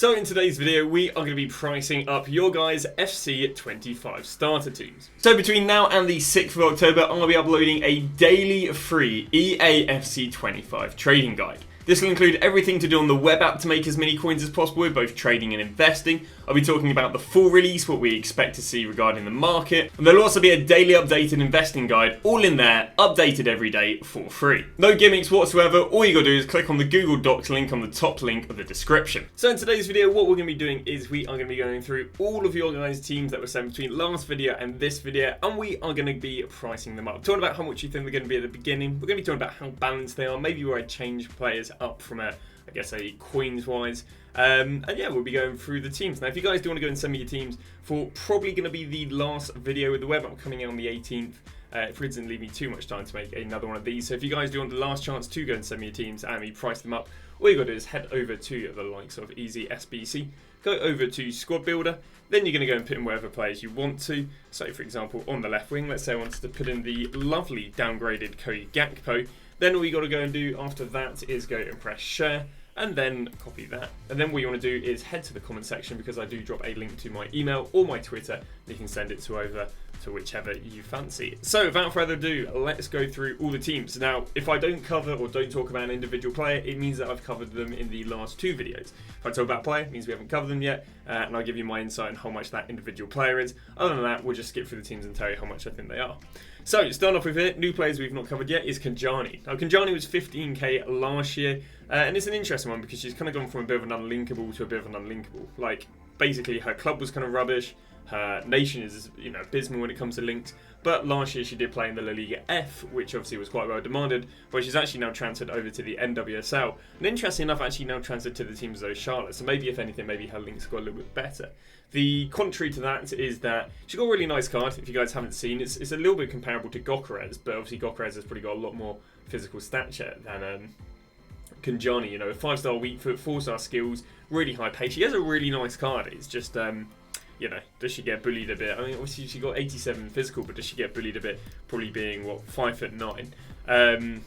So in today's video, we are going to be pricing up your guys' FC25 starter teams. So between now and the 6th of October, I'm going to be uploading a daily free eafc25 trading guide. This will include everything to do on the web app to make as many coins as possible with both trading and investing. I'll be talking about the full release, what we expect to see regarding the market, and there'll also be a daily updated investing guide, all in there, updated every day for free. No gimmicks whatsoever, all you gotta do is click on the Google Docs link on the top link of the description. So in today's video, what we're gonna be doing is we are gonna be going through all of your guys' teams that were sent between last video and this video, and we are gonna be pricing them up. Talking about how much you think they're gonna be at the beginning, we're gonna be talking about how balanced they are, maybe where I change players up from a coins wise, and yeah, we'll be going through the teams. Now if you guys do want to go and send me your teams for probably going to be the last video with the web, I'm coming out on the 18th. It doesn't leave me too much time to make another one of these, so if you guys do want the last chance to go and send me your teams and me price them up, all you got to do is head over to the likes of Easy SBC, go over to Squad Builder, then you're going to go and put in whatever players you want to. So for example, on the left wing, let's say I wanted to put in the lovely downgraded Cody Gakpo. Then all you got to go and do after that is go and press share and then copy that. And then what you want to do is head to the comment section, because I do drop a link to my email or my Twitter, and you can send it over to whichever you fancy. So without further ado, let's go through all the teams. Now, if I don't cover or don't talk about an individual player, it means that I've covered them in the last two videos. If I talk about a player, it means we haven't covered them yet, and I'll give you my insight on how much that individual player is. Other than that, we'll just skip through the teams and tell you how much I think they are. So, starting off with it, new players we've not covered yet is Kanjani. Now, Kanjani was 15k last year, and it's an interesting one because she's kind of gone from a bit of an unlinkable to a bit of an unlinkable. Like, basically, her club was kind of rubbish, her nation is, abysmal when it comes to links, but last year she did play in the La Liga F, which obviously was quite well demanded, but she's actually now transferred over to the NWSL, and interestingly enough, actually now transferred to the teams of Charlotte, so maybe, if anything, maybe her links got a little bit better. The contrary to that is that she got a really nice card. If you guys haven't seen, it's a little bit comparable to Gokares, but obviously Gokares has probably got a lot more physical stature than Kanjani. A 5-star weak foot, 4-star skills, really high pace. She has a really nice card. It's just does she get bullied a bit? I mean, obviously she got 87 physical, but does she get bullied a bit? Probably being 5'9".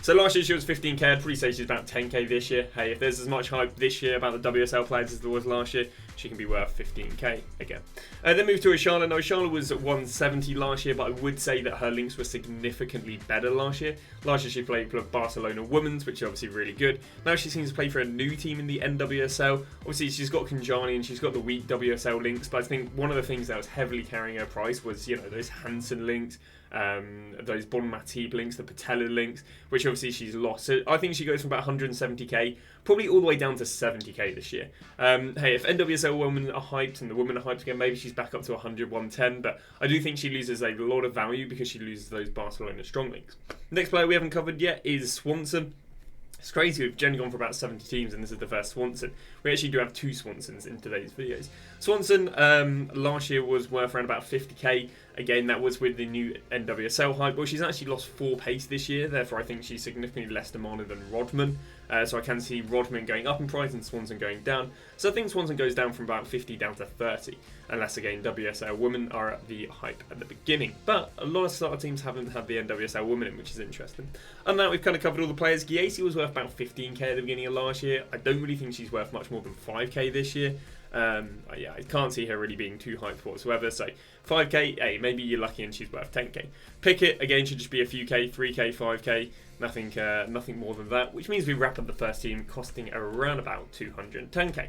So last year she was 15k. I'd probably say she's about 10k this year. Hey, if there's as much hype this year about the WSL players as there was last year, she can be worth 15k again. Then move to Ishala. Now Ishala was at 170 last year, but I would say that her links were significantly better last year. Last year she played for Barcelona Women's, which is obviously really good. Now she seems to play for a new team in the NWSL. Obviously she's got Kanjani and she's got the weak WSL links, but I think one of the things that was heavily carrying her price was, those Hansen links, those Bon Matip links, the Patella links, which obviously she's lost. So I think she goes from about 170k probably all the way down to 70k this year. Hey, if NWSL women are hyped and the women are hyped again, maybe she's back up to 100, 110, but I do think she loses a lot of value because she loses those Barcelona strong links. Next player we haven't covered yet is Swanson. It's crazy, we've generally gone for about 70 teams and this is the first Swanson. We actually do have two Swansons in today's videos. Swanson last year was worth around about 50k. Again, that was with the new NWSL hype. Well, she's actually lost 4 pace this year, therefore I think she's significantly less demanded than Rodman. So I can see Rodman going up in price and Swanson going down. So I think Swanson goes down from about 50 down to 30. Unless, again, WSL women are at the hype at the beginning. But a lot of starter teams haven't had the NWSL women in, which is interesting. And now we've kind of covered all the players. Giesi was worth about 15k at the beginning of last year. I don't really think she's worth much more than 5k this year. Yeah, I can't see her really being too hyped whatsoever. So 5k, hey, maybe you're lucky and she's worth 10k. Pickett, again, should just be a few k, 3k, 5k. Nothing more than that, which means we wrap up the first team costing around about 210k.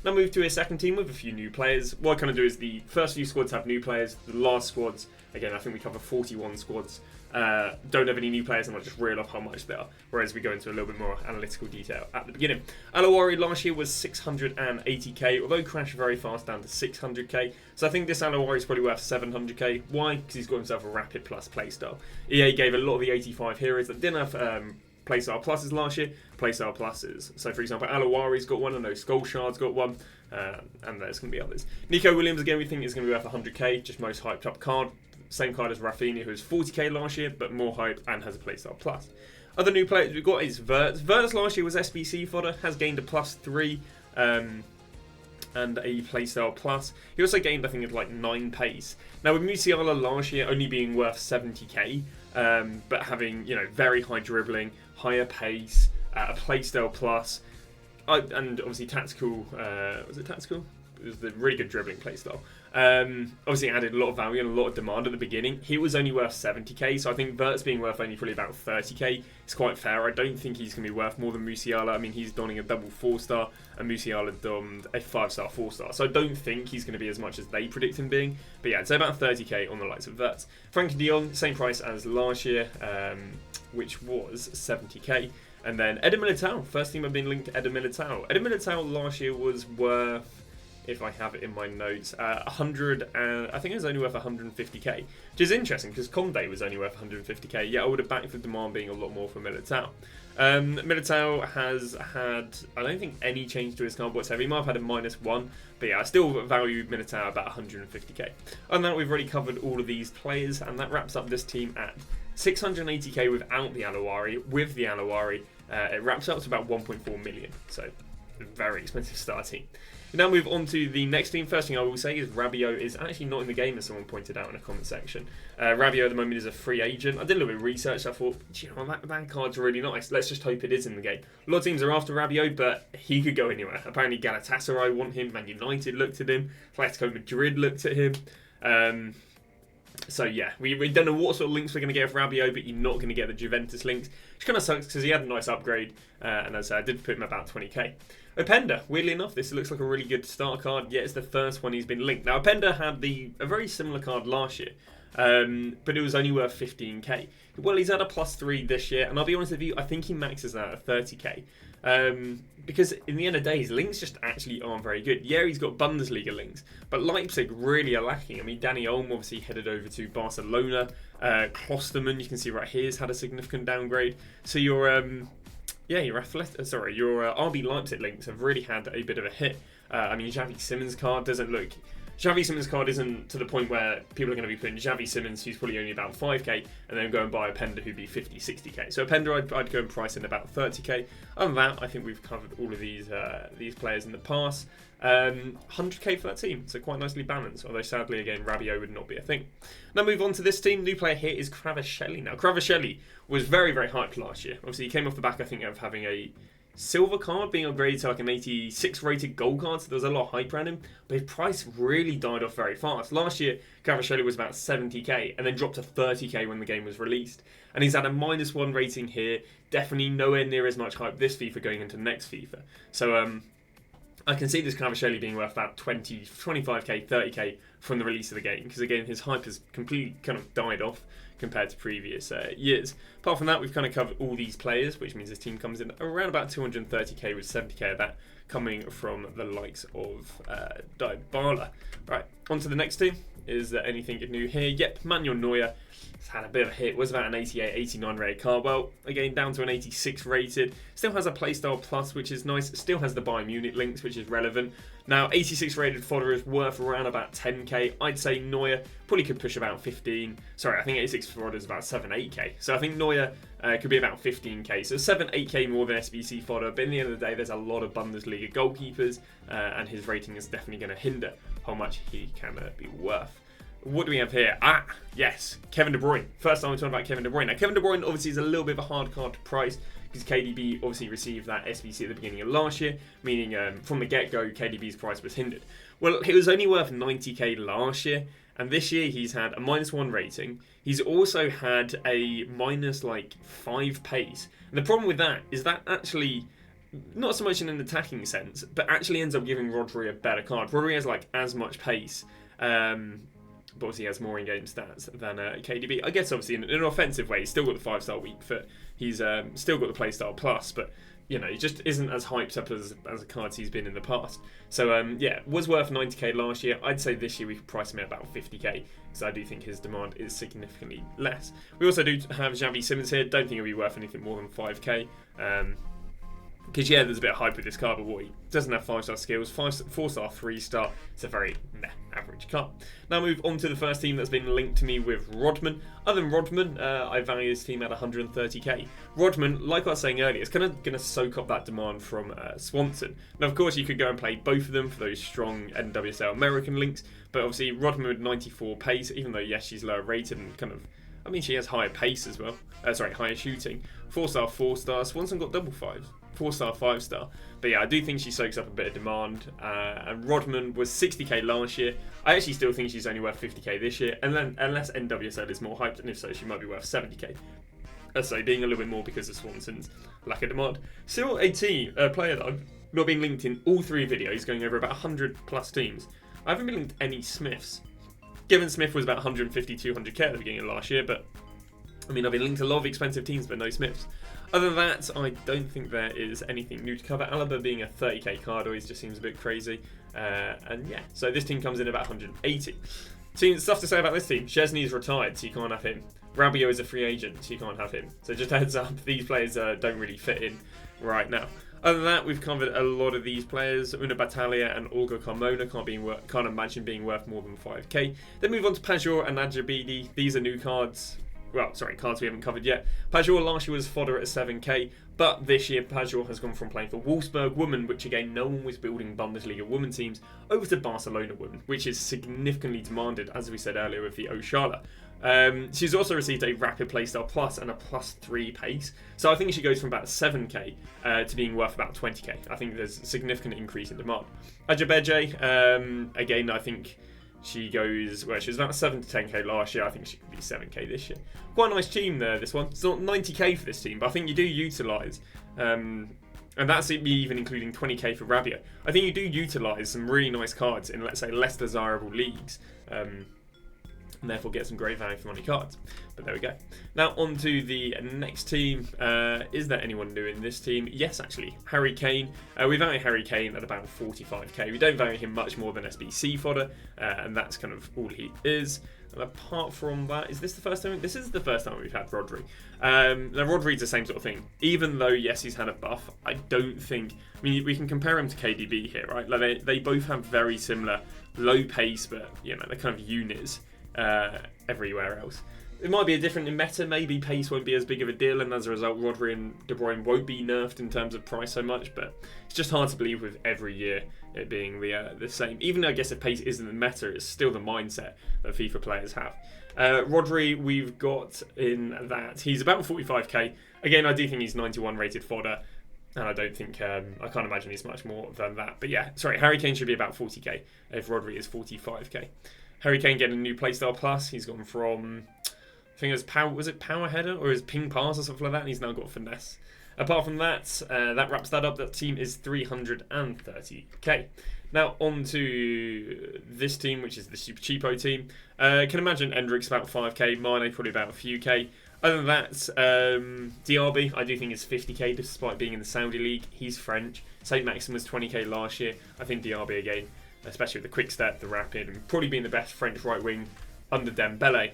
Now move to a second team with a few new players. What I kind of do is the first few squads have new players, the last squads, again I think we cover 41 squads, don't have any new players and I'll just reel off how much they are, whereas we go into a little bit more analytical detail at the beginning. Alawari last year was 680k, although crashed very fast down to 600k, so I think this Alawari is probably worth 700k. Why? Because he's got himself a rapid plus playstyle. EA gave a lot of the 85 heroes that didn't have playstyle pluses last year, playstyle pluses. So for example, Alawari's got one, I know Skullshard's got one, and there's going to be others. Nico Williams again we think is going to be worth 100k, just most hyped up card. Same card as Rafinha, who was 40k last year, but more hype and has a playstyle plus. Other new players we've got is Verts. Verts last year was SBC fodder, has gained a +3 and a playstyle plus. He also gained, I think, like 9 pace. Now with Musiala last year only being worth 70k, but having very high dribbling, higher pace, a playstyle plus, and obviously tactical. Was it tactical? It was the really good dribbling playstyle. Obviously added a lot of value and a lot of demand at the beginning. He was only worth 70k, so I think Vert's being worth only probably about 30k is quite fair. I don't think he's going to be worth more than Musiala. I mean, he's donning a double 4-star, and Musiala donned a 5-star 4-star. So I don't think he's going to be as much as they predict him being. But yeah, I'd say about 30k on the likes of Verts. Frankie de Jong, same price as last year, which was 70k. And then Eder Militao, first team I've been linked to Eder Militao. Eder Militao last year was worth, if I have it in my notes, 100, and I think it was only worth 150k, which is interesting because Conde was only worth 150k. Yeah, I would have backed the demand being a lot more for Militao. Militao has had, I don't think, any change to his card whatsoever. He might have had a -1, but yeah, I still value Militao about 150k. And that we've already covered all of these players, and that wraps up this team at 680k without the Alawari. With the Alawari, it wraps up to about 1.4 million. So, a very expensive starting. We now move on to the next team. First thing I will say is Rabiot is actually not in the game, as someone pointed out in the comment section. Rabiot at the moment is a free agent. I did a little bit of research. I thought, you know, that card's really nice. Let's just hope it is in the game. A lot of teams are after Rabiot, but he could go anywhere. Apparently Galatasaray want him. Man United looked at him. Atletico Madrid looked at him. So yeah, we don't know what sort of links we're going to get for Rabiot, but you're not going to get the Juventus links, which kind of sucks because he had a nice upgrade, and as I said, I did put him about 20k. Openda, weirdly enough, this looks like a really good start card. Yeah, it's the first one he's been linked. Now, Openda had a very similar card last year, but it was only worth 15k. Well, he's had a +3 this year, and I'll be honest with you, I think he maxes out at 30k. Because in the end of the day, his links just actually aren't very good. Yeah, he's got Bundesliga links, but Leipzig really are lacking. I mean, Danny Olmo obviously headed over to Barcelona. Klosterman, you can see right here, has had a significant downgrade. So your RB Leipzig links have really had a bit of a hit. I mean, Xavi Simons' card doesn't look... Xavi Simons' card isn't to the point where people are going to be putting Xavi Simons, who's probably only about 5k, and then go and buy Openda, who'd be 50, 60k. So Openda, I'd go and price in about 30k. Other than that, I think we've covered all of these players in the past. 100k for that team, so quite nicely balanced. Although sadly, again, Rabiot would not be a thing. Now move on to this team. New player here is Kvaratskhelia. Now Kvaratskhelia was very, very hyped last year. Obviously, he came off the back, I think, of having a silver card being upgraded to like an 86 rated gold card, so there was a lot of hype around him, but his price really died off very fast. Last year, Kvaratskhelia was about 70k and then dropped to 30k when the game was released. And he's had a -1 rating here, definitely nowhere near as much hype this FIFA going into next FIFA. So I can see this Kvaratskhelia being worth about 20, 25k, 30k from the release of the game, because again, his hype has completely kind of died off compared to previous years. Apart from that, we've kind of covered all these players, which means this team comes in around about 230k, with 70k of that coming from the likes of Dybala. Right, on to the next team. Is there anything new here? Yep, Manuel Neuer has had a bit of a hit. Was about an 88, 89 rated card. Well, again, down to an 86 rated. Still has a playstyle plus, which is nice. Still has the Bayern Munich links, which is relevant. Now, 86 rated fodder is worth around about 10k. I'd say Neuer probably could push about 15. Sorry, I think 86 fodder is about 7, 8k. So I think Neuer could be about 15k. So 7, 8k more than SBC fodder. But in the end of the day, there's a lot of Bundesliga goalkeepers, and his rating is definitely going to hinder how much he can be worth. What do we have here? Yes, Kevin De Bruyne. First time we're talking about Kevin De Bruyne. Now, Kevin De Bruyne obviously is a little bit of a hard card to price, because KDB obviously received that SBC at the beginning of last year, meaning from the get-go, KDB's price was hindered. Well, it was only worth 90k last year, and this year he's had a -1 rating. He's also had a -5 pace. And the problem with that is that actually, not so much in an attacking sense, but actually ends up giving Rodri a better card. Rodri has as much pace, but obviously he has more in-game stats than KDB. I guess obviously in an offensive way, he's still got the 5-star weak foot. He's still got the playstyle plus, but you know, he just isn't as hyped up as a card he's been in the past. So yeah, was worth 90k last year. I'd say this year we could price him at about 50k, because I do think his demand is significantly less. We also do have Xavi Simons here. Don't think he'll be worth anything more than 5k. Because yeah, there's a bit of hype with this card, but what, he doesn't have 5-star skills, 4-star, 3-star. It's a very average card. Now move on to the first team that's been linked to me with Rodman. Other than Rodman, I value this team at 130k. Rodman, like I was saying earlier, is kind of going to soak up that demand from Swanson. Now of course you could go and play both of them for those strong NWSL American links, but obviously Rodman with 94 pace, even though yes, she's lower rated and kind of, I mean, she has higher pace as well. Higher shooting. 4-star, 4-star. Swanson got double 5s. 4-star, 5-star. But yeah, I do think she soaks up a bit of demand. And Rodman was 60k last year. I actually still think she's only worth 50k this year, and then unless NWSL is more hyped, and if so, she might be worth 70k. So being a little bit more because of Swanson's lack of demand. Still a player that I've not been linked in all 3 videos, going over about 100 plus teams. I haven't been linked any Smiths. Given Smith was about 150, 200k at the beginning of last year, but I mean, I've been linked to a lot of expensive teams, but no Smiths. Other than that, I don't think there is anything new to cover. Alaba being a 30k card always just seems a bit crazy. And yeah, so this team comes in about 180. Stuff to say about this team. Szczesny's retired, so you can't have him. Rabiot is a free agent, so you can't have him. So just a heads up, these players don't really fit in right now. Other than that, we've covered a lot of these players. Una Battaglia and Olga Carmona can't imagine being worth more than 5k. Then move on to Pajor and Ajabidi. These are new cards. Well, sorry, cards we haven't covered yet. Pajor last year was fodder at 7k, but this year Pajor has gone from playing for Wolfsburg Women, which again, no one was building Bundesliga women teams, over to Barcelona Women, which is significantly demanded, as we said earlier with the Oshala. She's also received a rapid playstyle plus and a +3 pace, so I think she goes from about 7k to being worth about 20k. I think there's a significant increase in demand. Ajabeje, again, I think she goes, well, she was about 7 to 10k last year. I think she could be 7k this year. Quite a nice team there, this one. It's not 90k for this team, but I think you do utilise, and that's me even including 20k for Rabiot. I think you do utilise some really nice cards in, let's say, less desirable leagues. And therefore get some great value for money cards. But there we go. Now on to the next team. Is there anyone new in this team? Yes, actually, Harry Kane. We value Harry Kane at about 45k. We don't value him much more than SBC fodder, and that's kind of all he is. And apart from that, is this the first time? This is the first time we've had Rodri. Now Rodri's the same sort of thing. Even though, yes, he's had a buff, I don't think... I mean, we can compare him to KDB here, right? Like they both have very similar low pace, but, you know, they're kind of units. Everywhere else. It might be a different in meta, maybe pace won't be as big of a deal, and as a result Rodri and De Bruyne won't be nerfed in terms of price so much, but it's just hard to believe with every year it being the same. Even though I guess if pace isn't the meta, it's still the mindset that FIFA players have. Rodri, we've got in that he's about 45k. Again, I do think he's 91 rated fodder, and I don't think, I can't imagine he's much more than that. But yeah, sorry, Harry Kane should be about 40k if Rodri is 45k. Harry Kane getting a new playstyle plus. He's gone from, I think it was power header or his ping pass or something like that, and he's now got finesse. Apart from that, that wraps that up. That team is 330k. Now on to this team, which is the super cheapo team. Can imagine Endrick's about 5k, Mane probably about a few k. Other than that, DRB I do think is 50k despite being in the Saudi league. He's French. St. Maxim was 20k last year. I think DRB again, especially with the quick step, the rapid, and probably being the best French right wing under Dembele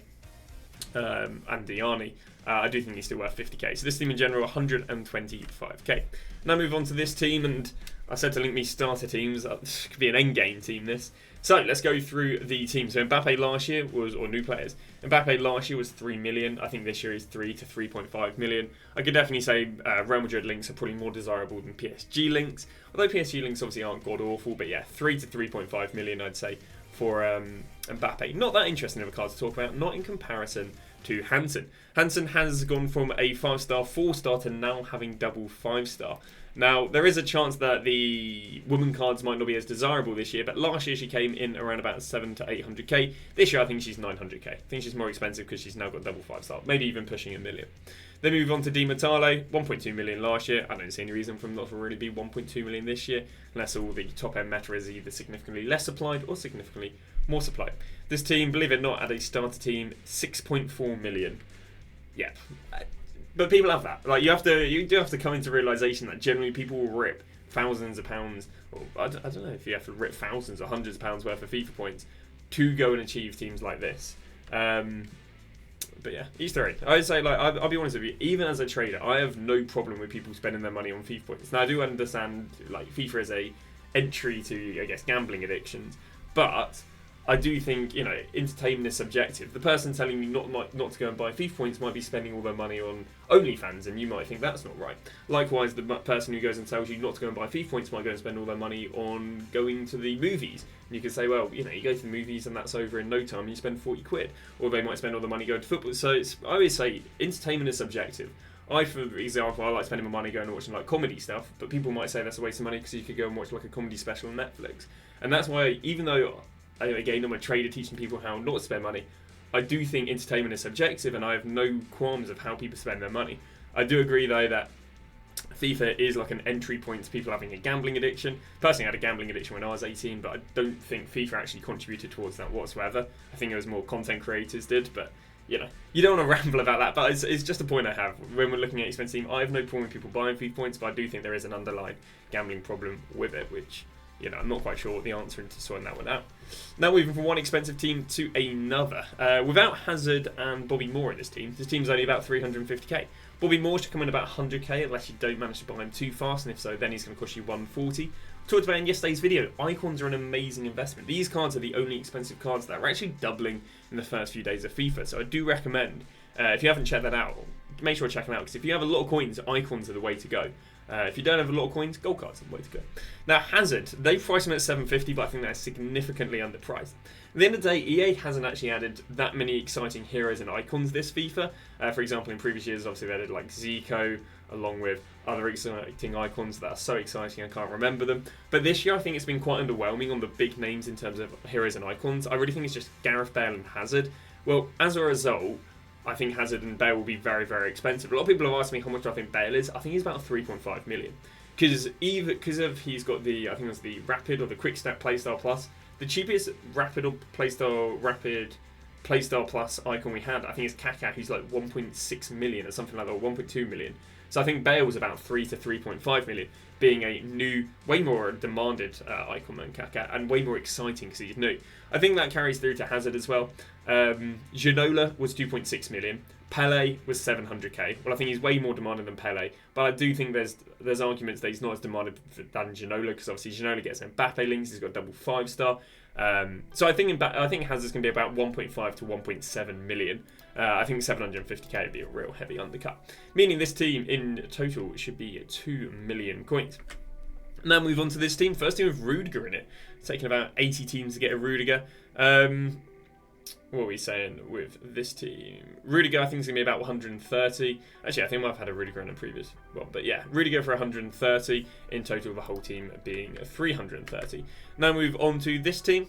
and Diani. I do think he's still worth 50k. So this team in general, 125k. Now move on to this team, and I said to link me starter teams. This could be an endgame team, this. So let's go through the team. So Mbappe last year was, or new players, Mbappe last year was 3 million. I think this year is 3 to 3.5 million. I could definitely say Real Madrid links are probably more desirable than PSG links. Although PSG links obviously aren't god awful, but yeah, 3 to 3.5 million I'd say for Mbappe. Not that interesting of a card to talk about, not in comparison to Hansen. Hansen has gone from a 5-star, 4-star to now having double 5-star. Now, there is a chance that the woman cards might not be as desirable this year, but last year she came in around about 7 to 800k. This year I think she's 900k. I think she's more expensive because she's now got double 5-star, maybe even pushing a million. Then we move on to Di Natale, 1.2 million last year. I don't see any reason for him not to really be 1.2 million this year, unless all the top end meta is either significantly less supplied or significantly more supplied. This team, believe it or not, at a starter team, 6.4 million. Yeah. But people have that. Like you do have to come into realization that generally people will rip thousands of pounds, or I don't know if you have to rip thousands or hundreds of pounds worth of FIFA points to go and achieve teams like this. But yeah, Easter egg. I'd say, like, I'll be honest with you, even as a trader, I have no problem with people spending their money on FIFA points. Now I do understand, like, FIFA is a entry to, I guess, gambling addictions, but I do think, you know, entertainment is subjective. The person telling you not to go and buy FIFA points might be spending all their money on OnlyFans, and you might think that's not right. Likewise, the person who goes and tells you not to go and buy FIFA points might go and spend all their money on going to the movies. And you could say, well, you know, you go to the movies and that's over in no time, and you spend 40 quid. Or they might spend all the money going to football. So I always say entertainment is subjective. For example, I like spending my money going and watching like comedy stuff, but people might say that's a waste of money because you could go and watch like a comedy special on Netflix. And that's why, even though, again, I'm a trader teaching people how not to spend money, I do think entertainment is subjective, and I have no qualms of how people spend their money. I do agree, though, that FIFA is like an entry point to people having a gambling addiction. Personally, I had a gambling addiction when I was 18, but I don't think FIFA actually contributed towards that whatsoever. I think it was more content creators did, but you know, you don't want to ramble about that, but it's just a point I have. When we're looking at expensive team, I have no problem with people buying FIFA points, but I do think there is an underlying gambling problem with it, which, you know, I'm not quite sure what the answer into sorting that one out. Now moving from one expensive team to another. Without Hazard and Bobby Moore in this team's only about 350k. Bobby Moore should come in about 100k unless you don't manage to buy him too fast, and if so, then he's going to cost you 140. Talked about in yesterday's video, icons are an amazing investment. These cards are the only expensive cards that are actually doubling in the first few days of FIFA, so I do recommend, if you haven't checked that out, make sure to check them out, because if you have a lot of coins, icons are the way to go. If you don't have a lot of coins, gold cards are the way to go. Now, Hazard, they priced him at 750, but I think that's significantly underpriced. At the end of the day, EA hasn't actually added that many exciting heroes and icons this FIFA. For example, in previous years, obviously they added like Zico, along with other exciting icons that are so exciting I can't remember them. But this year, I think it's been quite underwhelming on the big names in terms of heroes and icons. I really think it's just Gareth Bale and Hazard. Well, as a result, I think Hazard and Bale will be very, very expensive. A lot of people have asked me how much I think Bale is. I think he's about 3.5 million. Because he's got the, I think it was the Rapid or the Quick Step Playstyle Plus. The cheapest Rapid or Playstyle Plus icon we had, I think, is Kaká, who's like 1.6 million or something like that, or 1.2 million. So I think Bale was about 3 to 3.5 million, being a new, way more demanded icon than Kaká, and way more exciting because he's new. I think that carries through to Hazard as well. Ginola was 2.6 million. Pele was 700k. Well, I think he's way more demanded than Pele, but I do think there's arguments that he's not as demanded than Ginola, because obviously Ginola gets Mbappe links, he's got double 5-star. So I think Hazard's going to be about 1.5 to 1.7 million. I think 750k would be a real heavy undercut, meaning this team in total should be 2 million coins. Now move on to this team. First team with Rudiger in it. It's taken about 80 teams to get a Rudiger. What are we saying with this team? Rudiger, I think, is going to be about 130. Actually, I think I've had a Rudiger in a previous one. But yeah, Rudiger for 130. In total, the whole team being 330. Now move on to this team.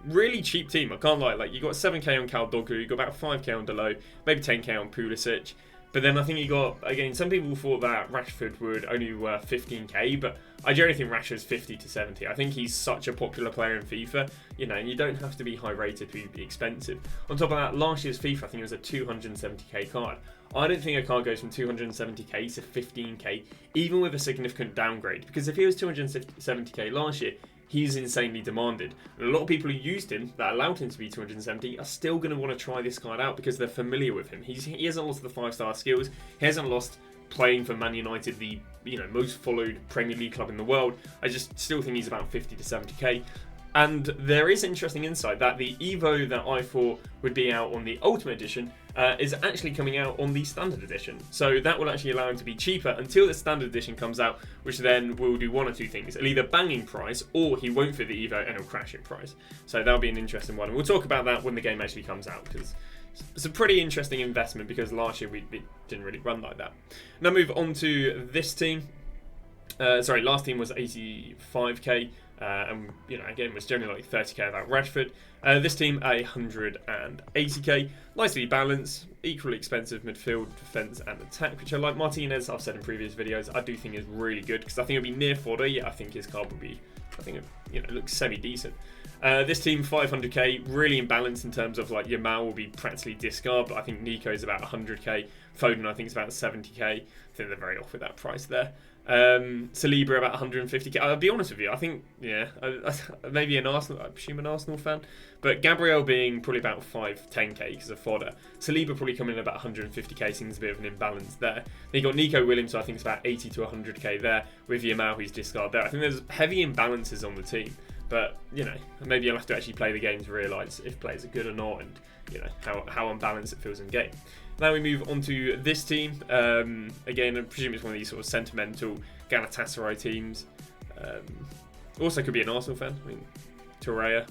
Really cheap team, I can't lie. Like, you got 7k on Caldogu, you got about 5k on Delo, maybe 10k on Pulisic. But then I think you got, again, some people thought that Rashford would only be worth 15k, but I generally think Rashford's 50 to 70. I think he's such a popular player in FIFA, you know, and you don't have to be high rated to be expensive. On top of that, last year's FIFA, I think it was a 270k card. I don't think a card goes from 270k to 15k, even with a significant downgrade, because if he was 270k last year, he's insanely demanded. And a lot of people who used him, that allowed him to be 270, are still going to want to try this card out because they're familiar with him. He hasn't lost the 5-star skills. He hasn't lost playing for Man United, the most followed Premier League club in the world. I just still think he's about 50 to 70k. And there is interesting insight that the Evo that I thought would be out on the Ultimate Edition is actually coming out on the Standard Edition. So that will actually allow him to be cheaper until the Standard Edition comes out, which then will do one or two things. It'll either bang in price, or he won't fit the Evo and it'll crash in price. So that'll be an interesting one. And we'll talk about that when the game actually comes out, because it's a pretty interesting investment, because last year we didn't really run like that. Now move on to this team. Last team was 85k. And again, was generally like 30k about Rashford. This team 180k, nicely balanced, equally expensive midfield, defense, and attack, which I like. Martinez, I've said in previous videos, I do think is really good, because I think it'll be near fodder. Yeah, I think his card will be, it looks semi decent. This team 500k, really imbalanced in terms of like Yamal will be practically discard, but I think Nico is about 100k. Foden, I think, is about 70k. I think they're very off with that price there. Saliba about 150k. I'll be honest with you, I think, maybe I presume an Arsenal fan, but Gabriel being probably about 10k because of fodder. Saliba probably coming in about 150k, seems a bit of an imbalance there. Then you got Nico Williams, so I think it's about 80 to 100k there, with Yamal who's discard there. I think there's heavy imbalances on the team, but maybe you'll have to actually play the game to realise if players are good or not, and how unbalanced it feels in game. Now we move on to this team. Again, I presume it's one of these sort of sentimental Galatasaray teams. Also could be an Arsenal fan. I mean, Torreira,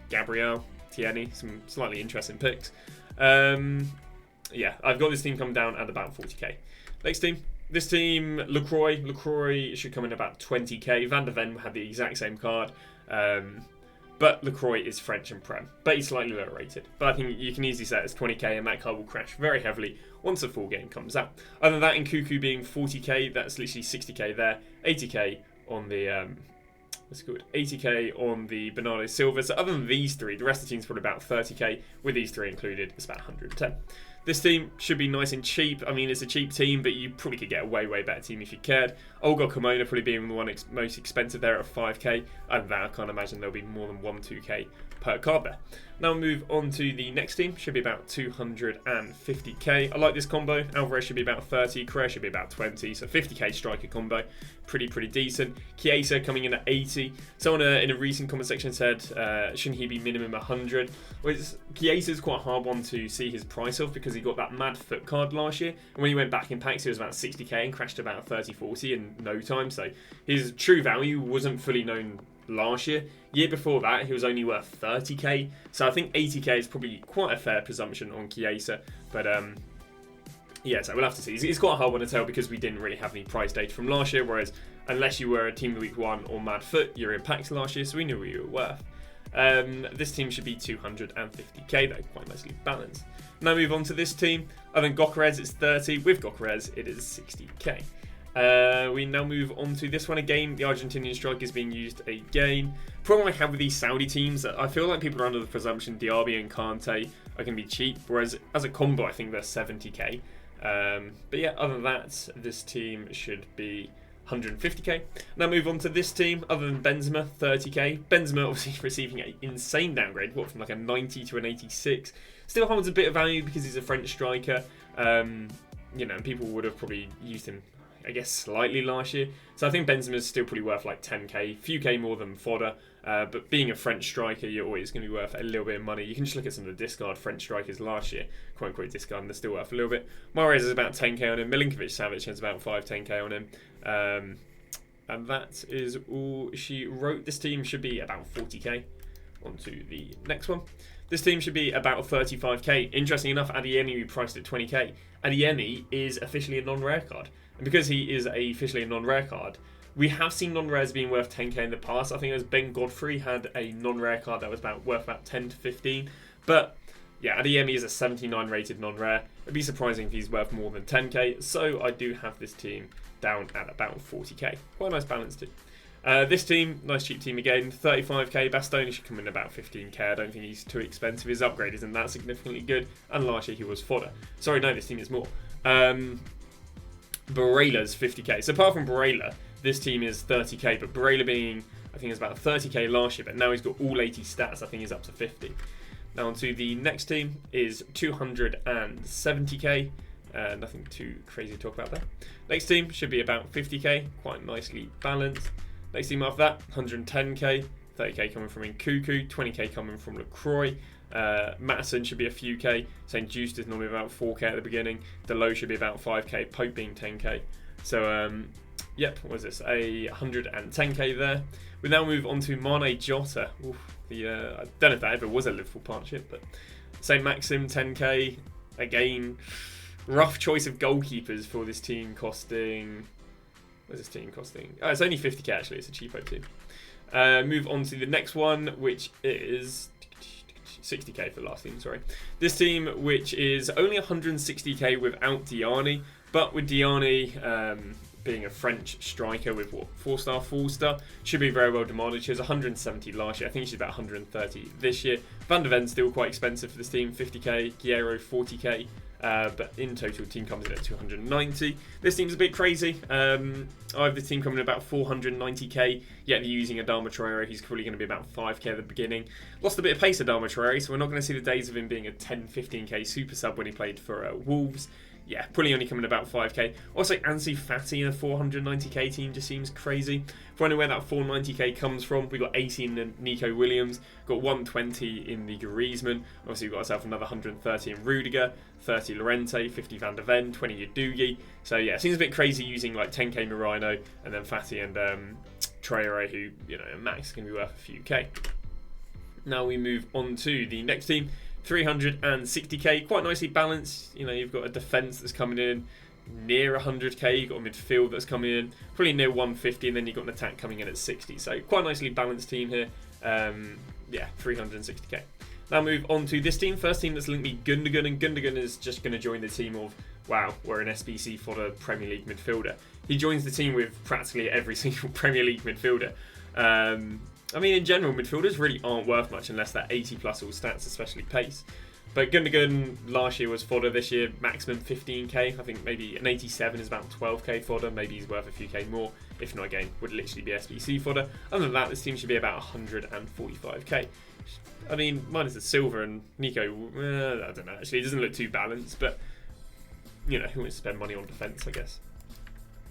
Gabriel, Tierney, some slightly interesting picks. yeah, I've got this team come down at about 40k. Next team. This team, LaCroix. LaCroix should come in about 20k. Van de Ven had the exact same card. But LaCroix is French and Prem. But he's slightly lower rated. But I think you can easily say it's 20k, and that card will crash very heavily once the full game comes out. Other than that, in Cuckoo being 40k, that's literally 60k there. 80k on the... That's good. 80k on the Bernardo Silva. So other than these three, the rest of the team's probably about 30k. With these three included, it's about 110. This team should be nice and cheap. I mean, it's a cheap team, but you probably could get a way better team if you cared. Olga Kimona probably being the one most expensive there at 5k. And that I can't imagine there'll be more than 2k per card there. Now move on to the next team. Should be about 250k. I like this combo. Alvarez should be about 30. Correa should be about 20. So 50k striker combo. Pretty decent. Chiesa coming in at 80. Someone in a recent comment section said, shouldn't he be minimum 100? Well, Chiesa's quite a hard one to see his price of because he got that mad foot card last year. And when he went back in packs, he was about 60k and crashed about 30-40 in no time. So his true value wasn't fully known last year. Year before that, he was only worth 30k. So I think 80k is probably quite a fair presumption on Chiesa. But yeah, so we'll have to see. It's quite a hard one to tell because we didn't really have any price data from last year. Whereas unless you were a Team of the Week 1 or Mad Foot, you're in packs last year, so we knew what you were worth. This team should be 250k, though, quite nicely balanced. Now move on to this team. Other than Gokarez, it's 30. With Gokarez, it is 60k. We now move on to this one again. The Argentinian strike is being used again. Problem I have with these Saudi teams, I feel like people are under the presumption Diaby and Kante are going to be cheap, whereas as a combo, I think they're 70k. But yeah, other than that, this team should be 150k. Now move on to this team. Other than Benzema, 30k. Benzema obviously receiving an insane downgrade, what, from like a 90 to an 86. Still holds a bit of value because he's a French striker. You know, people would have probably used him, I guess, slightly last year. So I think Benzema's still pretty worth like 10k, few k more than fodder. But being a French striker, you're always going to be worth a little bit of money. You can just look at some of the discard French strikers last year, quote unquote discard, and they're still worth a little bit. Mahrez is about 10k on him. Milinkovic-Savic has about 10k on him. And that is all she wrote. This team should be about 40k. On to the next one. This team should be about 35k. Interesting enough, Adeyemi we priced at 20k. Adeyemi is officially a non-rare card. And because he is officially a non-rare card, we have seen non-rares being worth 10k in the past. I think it was Ben Godfrey had a non-rare card that was worth about 10 to 15. But yeah, Adeyemi is a 79 rated non-rare. It'd be surprising if he's worth more than 10k. So I do have this team down at about 40k. Quite a nice balance too. This team, nice cheap team again, 35k. Bastoni should come in about 15k. I don't think he's too expensive. His upgrade isn't that significantly good. And last year he was fodder. Sorry, no, this team is more. Barela's 50k. So apart from Barela, this team is 30k. But Barela being, I think, is about 30k last year. But now he's got all 80 stats. I think he's up to 50. Now on to the next team is 270k. Nothing too crazy to talk about there. Next team should be about 50k. Quite nicely balanced. Next team after that, 110k, 30k coming from Nkuku, 20k coming from LaCroix. Matteson should be a few k. St. Just is normally about 4k at the beginning. Delo should be about 5k, Pope being 10k. So, yep, what was this? A 110k there. We now move on to Mane Jota. Oof, I don't know if that ever was a Liverpool partnership, but St. Maxim 10k. Again, rough choice of goalkeepers for this team costing... What's this team costing? Oh, it's only 50k actually, it's a cheapo team. Move on to the next one, which is 60k for the last team, sorry. This team, which is only 160k without Diani, but with Diani being a French striker with what, 4-star, 4-star, should be very well demanded. She was 170 last year, I think she's about 130 this year. Van de Ven's still quite expensive for this team, 50k, Guerrero 40k. But in total, the team comes in at 290. This team's a bit crazy. I have the team coming in about 490k, yet they're using Adama Traore. He's probably going to be about 5k at the beginning. Lost a bit of pace, Adama Traore, so we're not going to see the days of him being a 10-15k super sub when he played for Wolves. Yeah, probably only coming about 5k. Also, Ansu Fati in a 490k team just seems crazy. Finding where that 490k comes from, we got 80 in the Nico Williams, got 120 in the Griezmann. Obviously, we've got ourselves another 130 in Rudiger, 30 Llorente, 50 Van de Ven, 20 Udogie. So yeah, it seems a bit crazy using like 10k Moreno and then Fati and Traore, who, you know, max can be worth a few k. Now we move on to the next team. 360k, quite nicely balanced. You know, you've got a defence that's coming in near 100k, you've got a midfield that's coming in probably near 150, and then you've got an attack coming in at 60. So quite nicely balanced team here. Yeah, 360k. Now move on to this team. First team that's linked me Gundogan, and Gundogan is just going to join the team of, wow, we're an SBC fodder Premier League midfielder. He joins the team with practically every single Premier League midfielder. I mean, in general, midfielders really aren't worth much unless they're 80 plus all stats, especially pace. But Gundogan last year was fodder, this year maximum 15k. I think maybe an 87 is about 12k fodder. Maybe he's worth a few k more. If not, again, would literally be SBC fodder. Other than that, this team should be about 145k. I mean, minus the silver and Nico, I don't know. Actually, it doesn't look too balanced, but you know, who wants to spend money on defence, I guess.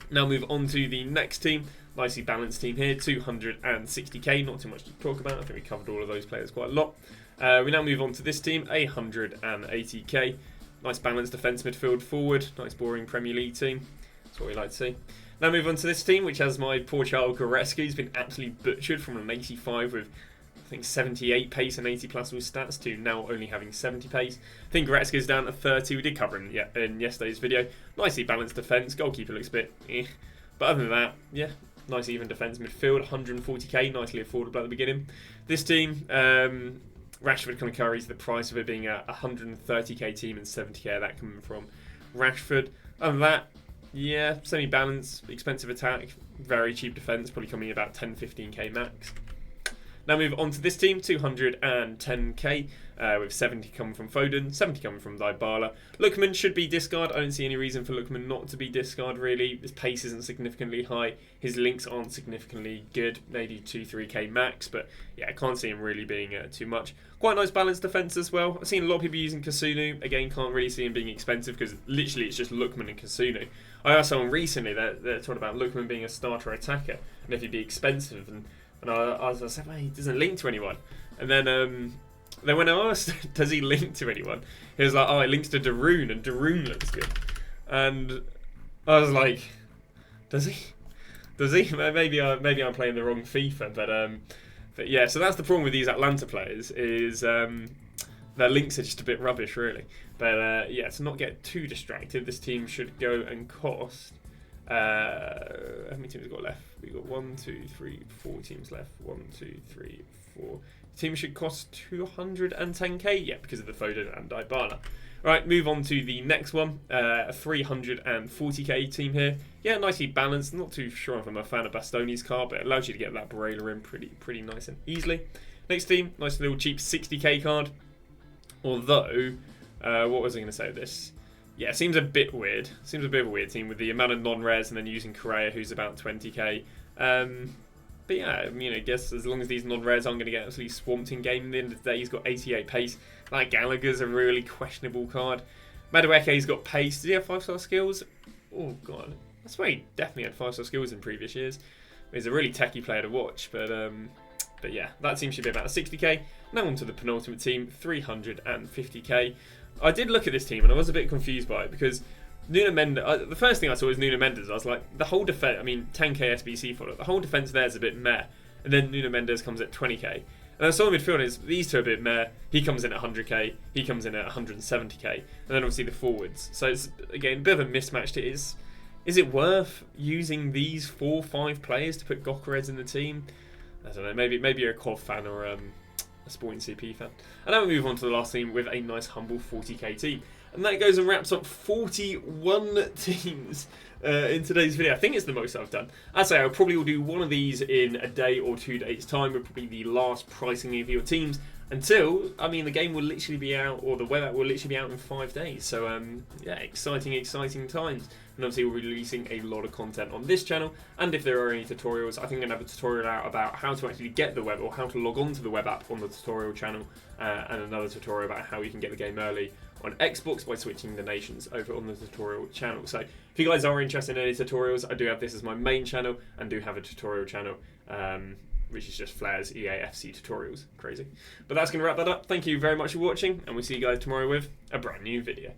Now move on to the next team. Nicely balanced team here, 260k. Not too much to talk about. I think we covered all of those players quite a lot. We now move on to this team, 180k. Nice balanced defence, midfield, forward. Nice boring Premier League team. That's what we like to see. Now move on to this team, which has my poor child Goretzka. He's been absolutely butchered from an 85 with, I think, 78 pace and 80 plus all stats to now only having 70 pace. I think Goretzka's down to 30. We did cover him in yesterday's video. Nicely balanced defence. Goalkeeper looks a bit eh. But other than that, yeah, nice even defence, midfield, 140k, nicely affordable at the beginning. This team, Rashford kind of carries the price of it being a 130k team and 70k of that coming from Rashford. Other than that, yeah, semi-balanced, expensive attack, very cheap defence, probably coming in about 10-15k max. Now move on to this team, 210k, with 70 coming from Foden, 70 coming from Dybala. Lookman should be discard. I don't see any reason for Lookman not to be discard, really. His pace isn't significantly high. His links aren't significantly good, maybe 2-3k max, but yeah, I can't see him really being too much. Quite nice balanced defence as well. I've seen a lot of people using Kasunu. Again, can't really see him being expensive because literally it's just Lookman and Kasunu. I asked someone recently, they're talking about Lookman being a starter attacker and if he'd be expensive, and I said, well, he doesn't link to anyone. And then when I asked, does he link to anyone? He was like, oh, it links to Darun, and Darun looks good. And I was like, does he? Does he? Maybe I'm playing the wrong FIFA, but yeah. So that's the problem with these Atlanta players is their links are just a bit rubbish, really. But yeah, to not get too distracted, this team should go and cost. How many teams we got left? We got 1, 2, 3, 4 teams left. 1, 2, 3, 4. The team should cost 210k. Yeah, because of the Foden and Dybala. Right, move on to the next one. A 340k team here. Yeah, nicely balanced. Not too sure if I'm a fan of Bastoni's card, but it allows you to get that Barella in pretty nice and easily. Next team, nice little cheap 60k card. Although, what was I going to say with this? Yeah, it seems a bit weird. Seems a bit of a weird team with the amount of non-rares and then using Correa, who's about 20k. But yeah, I mean, I guess as long as these non-rares aren't going to get absolutely swamped in game, at the end of the day, he's got 88 pace. Like Gallagher's a really questionable card. Madueke's got pace. Does he have 5-star skills? Oh, God. I swear he definitely had 5-star skills in previous years. He's a really techie player to watch, but yeah, that team should be about 60k. Now on to the penultimate team, 350k. I did look at this team and I was a bit confused by it because Nuno Mendes, the first thing I saw was Nuno Mendes. I was like, the whole defense, I mean, 10k SBC for it, the whole defense there is a bit meh. And then Nuno Mendes comes at 20k. And I saw the midfielders, these two are a bit meh. He comes in at 100k, he comes in at 170k. And then obviously the forwards. So it's, again, a bit of a mismatch. Is it worth using these 4-5 players to put Gokeres in the team? I don't know, maybe you're a COV fan or a Sporting CP fan. And now we move on to the last team with a nice humble 40k team. And that goes and wraps up 41 teams in today's video. I think it's the most I've done. I'd say I'll probably will do one of these in a day or 2 days time. Will probably be the last pricing of your teams until, I mean, the game will literally be out, or the web app will literally be out in 5 days. So yeah, exciting times. And obviously we're releasing a lot of content on this channel, and if there are any tutorials, I think I'm going to have a tutorial out about how to actually get the web, or how to log on to the web app on the tutorial channel, and another tutorial about how you can get the game early on Xbox by switching the nations over on the tutorial channel. So if you guys are interested in any tutorials, I do have this as my main channel, and do have a tutorial channel, which is just FLAIR's eafc tutorials. Crazy. But that's going to wrap that up. Thank you very much for watching, and we'll see you guys tomorrow with a brand new video.